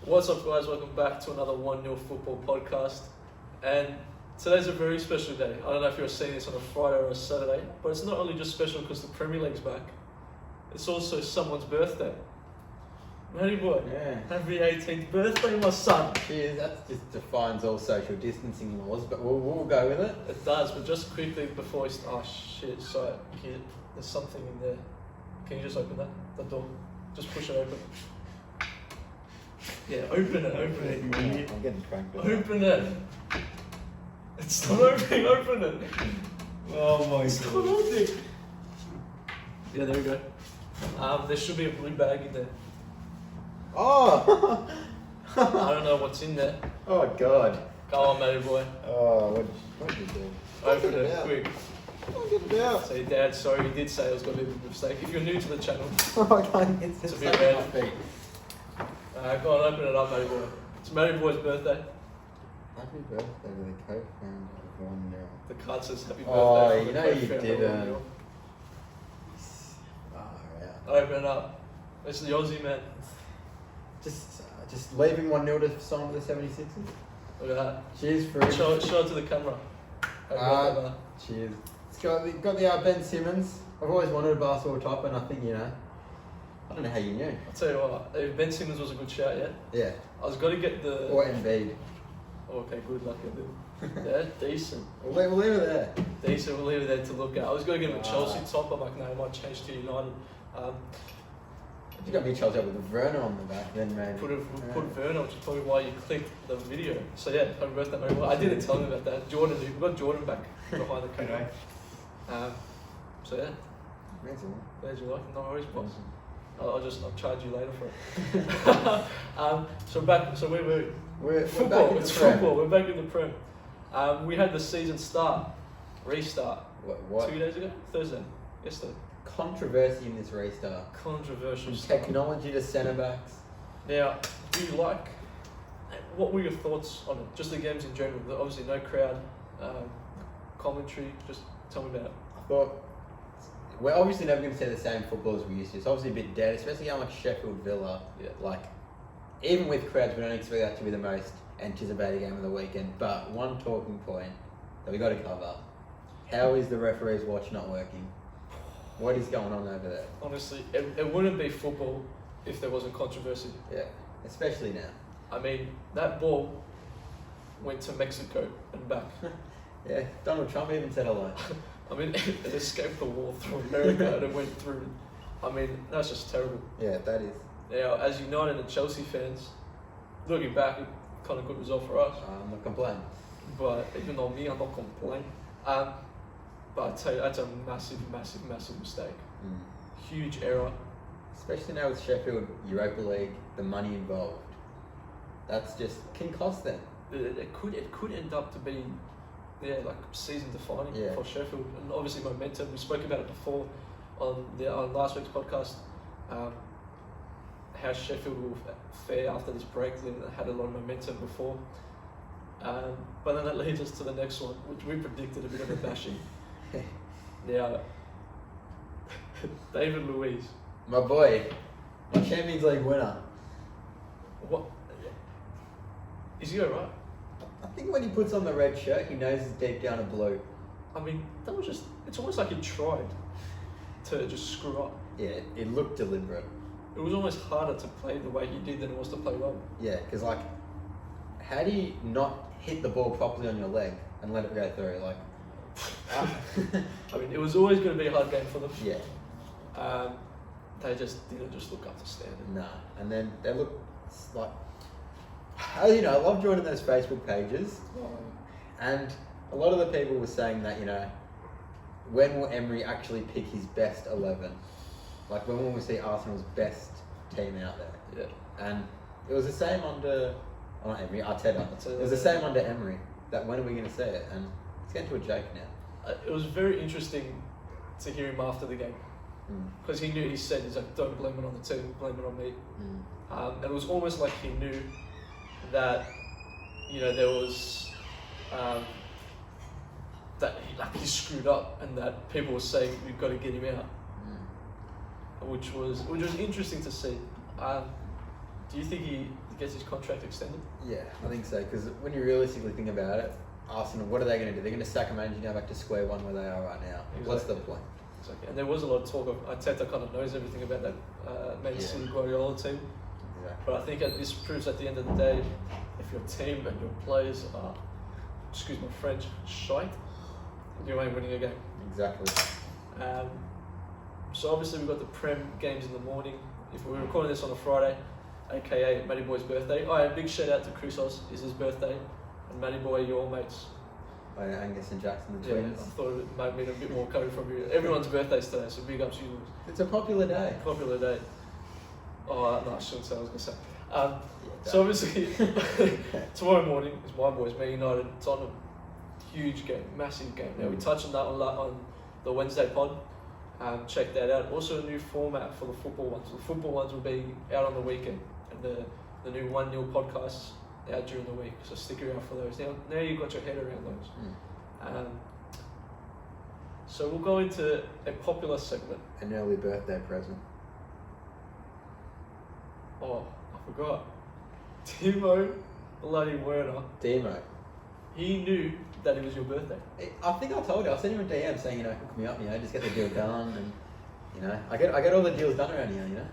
What's up, guys? Welcome back to another 1-0 football podcast. And today's a very special day. I don't know if you're seeing this on a Friday or a Saturday, but it's not only just special because the Premier League's back, it's also someone's birthday. Matty boy, Yeah. happy 18th birthday, my son. Cheers, that just defines all social distancing laws, but we'll go with it. It does, but just quickly before we oh shit, sorry, there's something in there. Can you just open the door? Just push it open. Yeah, open it. I'm getting cranked. Open it. It's not opening, open it. Oh my It's not opening. Yeah, there we go. There should be a blue bag in there. Oh! I don't know what's in there. Oh god. Go on, matey boy. Oh, what did you do? Open it quick. What did you do? Say, Dad, sorry, you did say it was going to be a mistake. If you're new to the channel, Oh, I can't get It's a this bit on red. my feet. go on, open it up, matey boy. It's matey boy's birthday. Happy birthday to the co-founder of 1-0. The card says happy birthday. Oh, from you the know you co-founder of didn't. 1-0. Oh, yeah. Open it up. It's the Aussie man. Just leaving 1-0 to sign with the 76ers. Look at that. Cheers for Show it to the camera. Happy birthday, man. Cheers. It's got the Ben Simmons. I've always wanted a basketball top, and I think, I don't know how you knew. I'll tell you what, if Ben Simmons was a good shout, yeah? Yeah. I was going to get the... Or Embiid. Okay, good luck with it. Yeah, decent. We'll leave it there. Decent, we'll leave it there to look at. I was going to get him a Chelsea Ah. top, I'm like, no, I might change to United. You got me Chelsea up with Werner on the back, then maybe. Put Werner, which is probably why you clicked the video. So yeah, happy birthday, mate. Well, I didn't tell him about that. Jordan, we've got Jordan back behind the camera. So yeah, glad you like it. No worries, boss. I'll charge you later for it. So we're football. back in It's the Prem. football. We're back in the Prem. We had the season restart. What? 2 days ago, Thursday, yesterday. Controversy in this restart. Controversial From stuff. technology to centre backs. Now, do you like? What were your thoughts on it? Just the games in general. Obviously, no crowd, commentary. Just tell me about it. I thought we're obviously never going to see the same football as we used to. It's obviously a bit dead, especially how much Sheffield Villa. Yeah. Like, even with crowds, we don't expect that to be the most anticipated game of the weekend. But one talking point that we got to cover: how is the referee's watch not working? What is going on over there? Honestly, it wouldn't be football if there wasn't controversy. Yeah, especially now. I mean, that ball went to Mexico and back. Yeah, Donald Trump even said hello. I mean, it escaped the wall through America and it went through. I mean, that's just terrible. Yeah, that is. Now, as United and Chelsea fans, looking back, kind of good result for us. I'm not complaining. But even though me, I'm not complaining. But I tell you, that's a massive mistake. Huge error. Especially now with Sheffield Europa League, the money involved. That's just can cost them. It could end up to be, like season defining for Sheffield, and obviously momentum. We spoke about it before on last week's podcast. How Sheffield will fare after this break. They had a lot of momentum before, but then that leads us to the next one, which we predicted a bit of a bashing. Now, David Luiz. My boy, my Champions League winner. What? Is he alright? I think when he puts on the red shirt, he knows it's deep down a blue. I mean, that was it's almost like he tried to just screw up. Yeah, it looked deliberate. It was almost harder to play the way he did than it was to play well. Yeah, because like, how do you not hit the ball properly on your leg and let it go through? Like, I mean, it was always going to be a hard game for them. yeah. They just didn't look up to standard. Nah, and then they look like, I love joining those Facebook pages, and a lot of the people were saying that, when will Emery actually pick his best 11? Like, when will we see Arsenal's best team out there? Yeah. And it was the same under, not Emery, Arteta. It was the same under Emery, that when are we going to see it? And it's getting to a joke now. It was very interesting to hear him after the game. Because he knew, he's like, don't blame it on the team, blame it on me. And it was almost like he knew that, there was, that he screwed up and that people were saying, we've got to get him out. Which was interesting to see. Do Do you think he gets his contract extended? Yeah, I think so. Because when you realistically think about it, Arsenal, what are they going to do? They're going to sack a manager now back to square one where they are right now. Exactly. What's the point? Exactly. And there was a lot of talk of Arteta kind of knows everything about that Man City Guardiola team. Exactly. But I think this proves at the end of the day, if your team and your players are, excuse my French, shite, you ain't winning a game. Exactly. So obviously we've got the Prem games in the morning. If we're recording this on a Friday, aka Matty Boy's birthday. Oh, yeah, big shout out to Chrysos, it's his birthday. And Matty Boy, your mates. Oh, yeah, Angus and Jackson, the Yeah, twins. I thought it might mean a bit more coming from you. Everyone's birthdays today, so big ups to you. It's a popular day. Popular day. Oh, no, I shouldn't say, I was going to say. So obviously, tomorrow morning is my boys, Man United. It's on a huge game, massive game. Now, we touched on that on the Wednesday pod. Check that out. Also, a new format for the football ones. The football ones will be out on the weekend, and the new 1-0 podcasts out during the week. So stick around for those. Now you've got your head around those. So we'll go into a popular segment. An early birthday present. Oh, I forgot. Timo bloody Werner. Demo. He knew that it was your birthday. I think I told you. I sent him a DM saying, hook me up, just get the deal done, and I get all the deals done around here,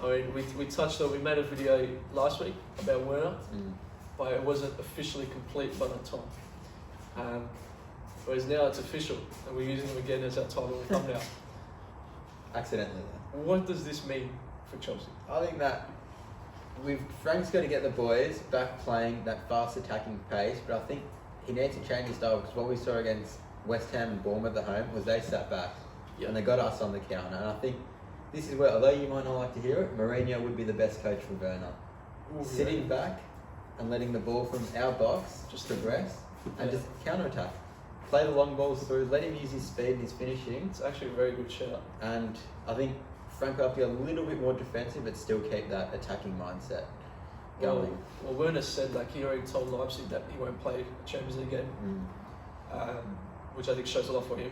I mean, we touched on. We made a video last week about Werner, but it wasn't officially complete by that time. Whereas now it's official, and we're using him again as our title and thumbnail. Accidentally. What does this mean for Chelsea? I think that Frank's going to get the boys back playing that fast attacking pace, but I think he needs to change his style, because what we saw against West Ham and Bournemouth at home was they sat back and they got us on the counter. And I think this is where, although you might not like to hear it, Mourinho would be the best coach for Werner. Sitting back and letting the ball from our box just progress and just counter attack. Play the long balls through, let him use his speed and his finishing. It's actually a very good shout. And I think Frank will have to be a little bit more defensive, but still keep that attacking mindset going. Well, Werner said he already told Leipzig that he won't play a Champions League game, which I think shows a lot for him.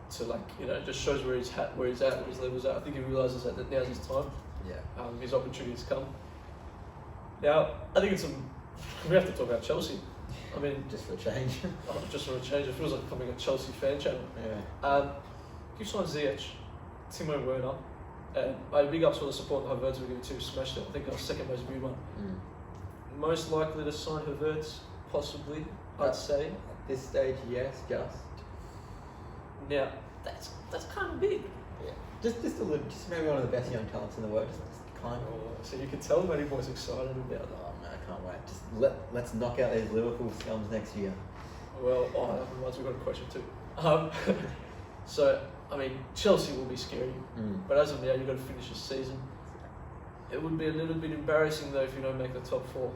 To just shows where he's at, where his levels at. I think he realises that now's his time. Yeah. His opportunity's come. Now, I think we have to talk about Chelsea. I mean, just for a change. Just for a change. It feels like becoming a Chelsea fan channel. Yeah. You've signed Ziyech, Timo Werner, and big ups for the support that Havertz were giving to. Smashed it. I think I was second most viewed one. Most likely to sign Havertz, possibly. I'd say. At this stage, yes, just. Now, that's kind of big. Yeah. Just a little. Just maybe one of the best young talents in the world. Just kind of. So you can tell Matty Boy's excited about that. Oh man, I can't wait. Just let's knock out these Liverpool scums next year. Well, that reminds me, we've got a question too. So, I mean, Chelsea will be scary, but as of now, you've got to finish the season. It would be a little bit embarrassing though if you don't make the top 4.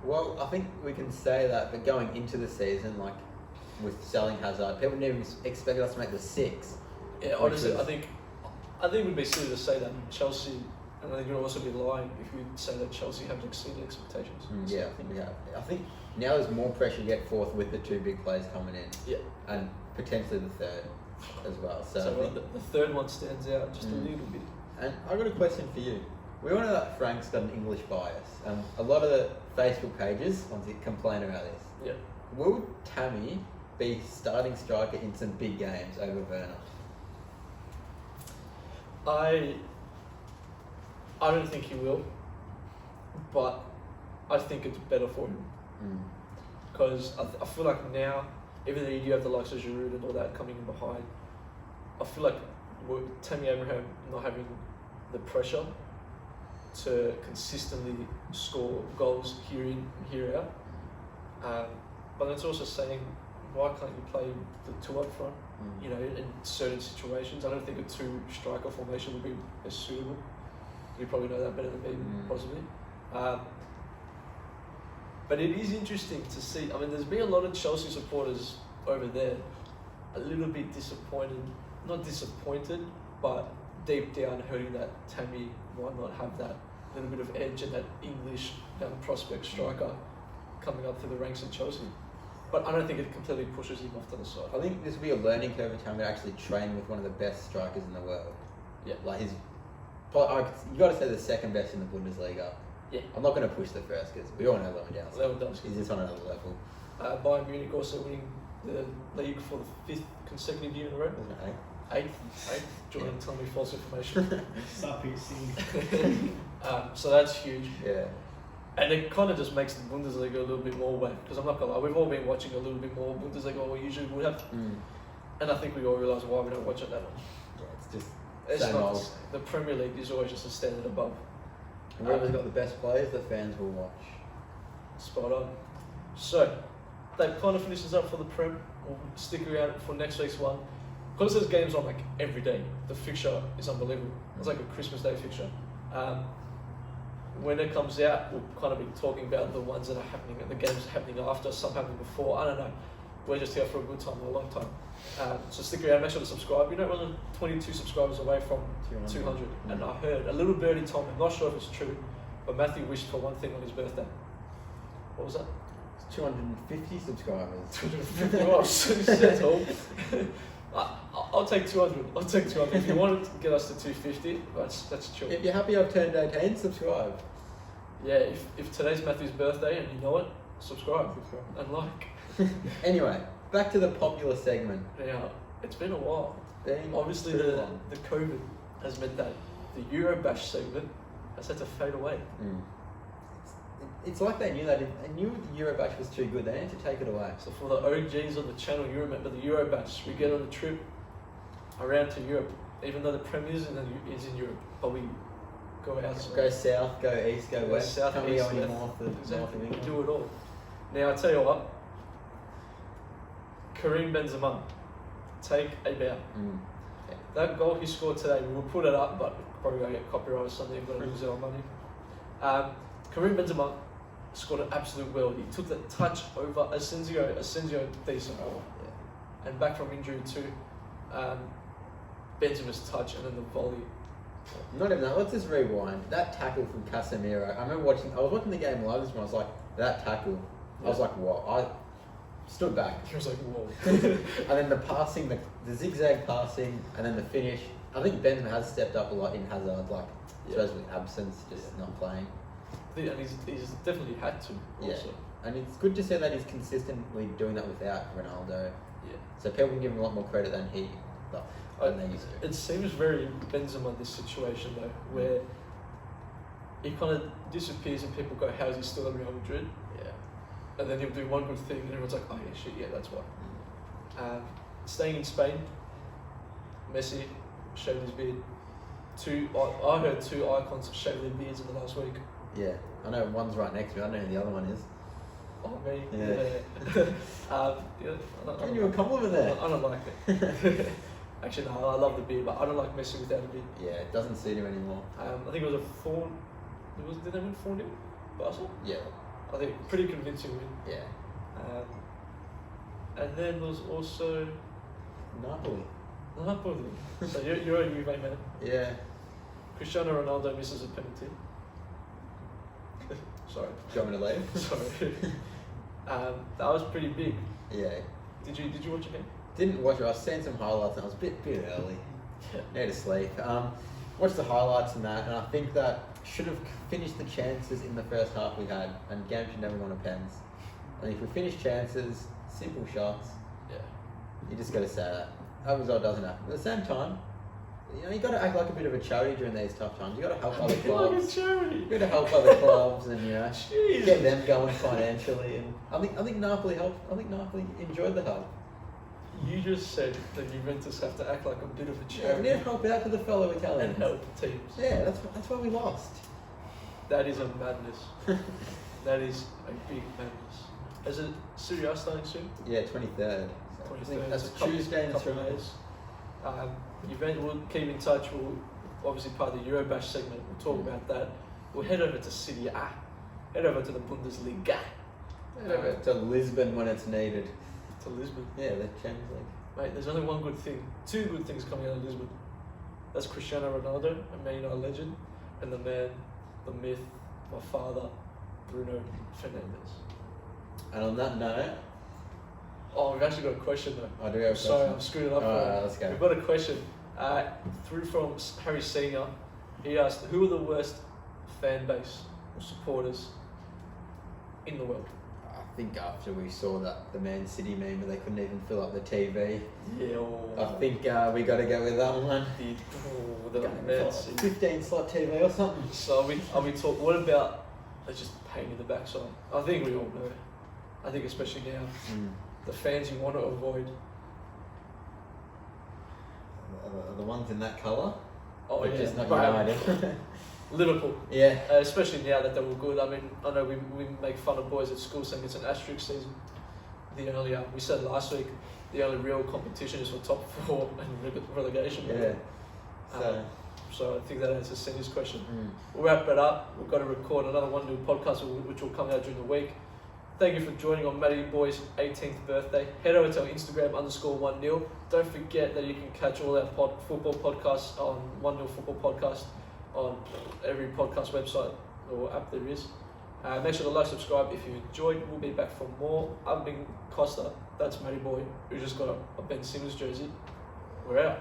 Well, I think we can say that, but going into the season, with selling Hazard, people didn't even expect us to make the 6. Yeah, honestly, I think it would be silly to say that Chelsea, and I think you'd also be lying if you say that Chelsea have exceeded expectations. Yeah, I think we have. I think now there's more pressure to get 4th with the 2 big players coming in. Yeah. And potentially the 3rd as well. So the 3rd one stands out just a little bit. And I've got a question for you. We all know that Frank's got an English bias. A lot of the Facebook pages complain about this. Yeah. Will Tammy be starting striker in some big games over Werner? I don't think he will, but I think it's better for him. Because I feel like now, even though you do have the likes of Giroud and all that coming in behind, I feel like Tammy Abraham not having the pressure to consistently score goals here in, here out. But it's also saying, why can't you play the 2 up front? In certain situations, I don't think a 2 striker formation would be as suitable. You probably know that better than me, possibly. But it is interesting to see. I mean, there's been a lot of Chelsea supporters over there a little bit disappointed. Not disappointed, but deep down hurting that Tammy might not have that little bit of edge and that English prospect striker coming up through the ranks of Chelsea. But I don't think it completely pushes him off to the side. I think this will be a learning curve for Tammy to actually train with one of the best strikers in the world. Yeah. You got to say the second best in the Bundesliga. Yeah. I'm not going to push the first because we all know Lewandowski. He's just on another level. Bayern Munich also winning the league for the 5th consecutive year in a row. Wasn't it Eighth. Jordan telling me false information. Sapi. So that's huge. Yeah. And it kind of just makes the Bundesliga a little bit more wet, because I'm not gonna lie, we've all been watching a little bit more Bundesliga than we usually would have, and I think we all realise why we don't watch it that much. Yeah, it's just It's same not, old. the Premier League is always just a standard above. And whoever's got the best players, the fans will watch. Spot on. So, that kind of finishes up for the Prem. We'll stick around for next week's one. Because there's games on like every day, the fixture is unbelievable. It's like a Christmas Day fixture. When it comes out, we'll kind of be talking about the ones that are happening, and the games happening after, some happening before. I don't know. We're just here for a good time, a long time. So stick around, make sure to subscribe. You know, we're 22 subscribers away from 200. And I heard a little birdie told me, I'm not sure if it's true, but Matthew wished for one thing on his birthday. What was that? 250 subscribers. 250. Oh, settle. I'll take 200. I'll take 200. If you want to get us to 250, that's chill. If you're happy I've turned 18, subscribe. Yeah, if today's Matthew's birthday and you know it, subscribe and like. Anyway, back to the popular segment. Now, it's been a while. Obviously, pretty the long. COVID has meant that the Eurobash segment has had to fade away. It's like they knew the Eurobash was too good. They had to take it away. So for the OGs on the channel, you remember the Eurobash. We get on a trip around to Europe, even though the Premier is in Europe, but we go outside. Go south, go east, go west. South, Can't east, go any left. north of Exactly. North of We England. do it all. Now I tell you what, Karim Benzema, take a bow. That goal he scored today, we will put it up, but probably gonna get copyright or something. We're gonna lose our money. Karim Benzema scored an absolute world. He took the touch over Asensio decent goal, and back from injury too. Benzema's touch and then the volley. Not even that. Let's just rewind. That tackle from Casemiro. I remember I was watching the game live this morning. I was like, that tackle. I was like, what? I stood back. He was like, whoa. And then the passing, the zigzag passing, and then the finish. I think Benzema has stepped up a lot in Hazard's supposedly absence, just not playing. And he's definitely had to. Also. And it's good to see that he's consistently doing that without Ronaldo. Yeah. So people can give him a lot more credit than they used to. It seems very Benzema, this situation though, where he kind of disappears and people go, how is he still at Real Madrid? Yeah. And then he'll do one good thing and everyone's like, oh yeah, shit, yeah, that's why. Staying in Spain, Messi shaved his beard. I heard 2 icons shave their beards in the last week. Yeah. I know one's right next to me. I don't know who the other one is. Oh, me? Yeah. Giving you a compliment there. I don't like it. Actually, no, I love the beard, but I don't like Messi without a beard. Yeah, it doesn't suit him anymore. I think it was a 4... Did they win 4-0? Barca? Yeah. I think pretty convincing win. Yeah. And then there was also Napoli. So you're a Juve man. Yeah. Cristiano Ronaldo misses a penalty. Sorry. Do you want me to leave? Sorry. That was pretty big. Yeah. Did you watch it again? Didn't watch it. I was seeing some highlights and I was a bit early. Need to sleep. Watched the highlights and that, and I think that should have finished the chances in the first half we had, and game should never won a pens. And if we finish chances, simple shots, you just got to say that. That result doesn't happen. At the same time, you got to act like a bit of a charity during these tough times. You got to help other clubs. Like a charity. You got to help other clubs and Jeez. get them going financially. And I think Napoli helped. I think Napoli enjoyed the help. You just said that Juventus have to act like a bit of a Yeah, we charity need to help out to the fellow Italians. and help teams. Yeah, that's why we lost. That is a madness. That is a big madness. Is it Serie A starting soon? Yeah, 23rd. I think that's Tuesday and couple Thursday. days. We'll keep in touch. We'll obviously part of the Eurobash segment. We'll talk about that. We'll head over to Serie A. Head over to the Bundesliga. Head over to Lisbon when it's needed. To Lisbon. Yeah, the Champions League. Mate, there's only one good thing. 2 good things coming out of Lisbon. That's Cristiano Ronaldo, a Man United legend, and the man, the myth, my father, Bruno Fernandes. And on that note, we've actually got a question though. I do have a Sorry, question. I'm screwing it up. Alright, let's go. We've got a question through from Harry Senior. He asked, who are the worst fan base or supporters in the world? I think after we saw that the Man City meme where they couldn't even fill up the TV, I think we got to go with that one. The Man City. 15 slot TV or something. So are we talk? What about just pain in the backside? I think we all know. I think especially now, the fans you want to avoid. The ones in that colour? Oh yeah, just not United. Liverpool. Yeah. Especially now that they're all good. I mean, I know we make fun of boys at school saying it's an asterisk season. The only we said last week, the only real competition is for top 4 and relegation. Yeah. So I think that answers Cindy's question. We'll wrap it up. We've got to record another 1-0 podcast which will come out during the week. Thank you for joining on Matty Boy's 18th birthday. Head over to our Instagram _1-0. Don't forget that you can catch all our football podcasts on 1-0 Football Podcast on every podcast website or app there is. Make sure to like, subscribe if you enjoyed. We'll be back for more. I've been Costa. That's Matty Boy, who just got a Ben Simmons jersey. We're out.